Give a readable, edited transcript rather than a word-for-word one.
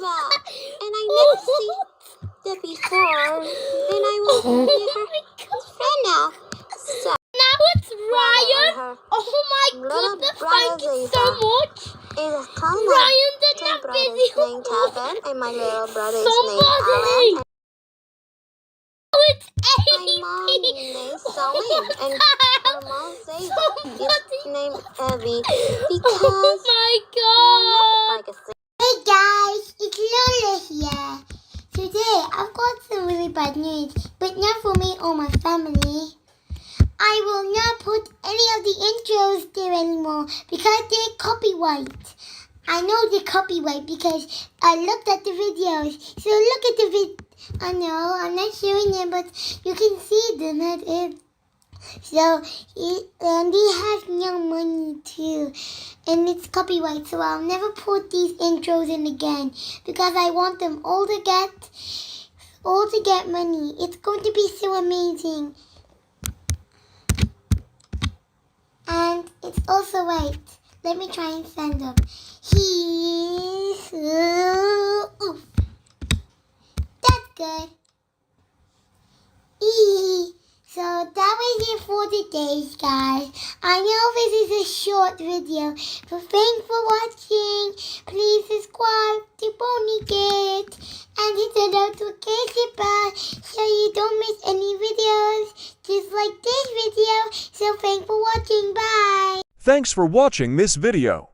that, and I never see that before. And I will be her friend now. So now it's Ryan. Oh my goodness, thank you so much. Ryan did that video. Named Kevin, and my little brother is Somebody. named Alan. Oh, it's My mom Amy. named Celine, and her mom is named Evie because Oh my god. like a Hey guys, it's Lola here. Today I've got some really bad news, but not for me or my family. I will not put any of the intros there anymore because they're copyright. I know they're copyright because I looked at the videos. So look at the I know, I'm not showing them, but you can see them at it. So, and he has no money too. And it's copyright, so I'll never put these intros in again. Because I want them all to get money. It's going to be so amazing. And it's also right. Let me try and stand up. Oof. That's good. So that was it for today, guys. I know this is a short video, but thanks for watching. Please subscribe to Bonygate and hit the notification bell so you don't miss any videos just like this video. So thanks for watching. Bye. Thanks for watching this video.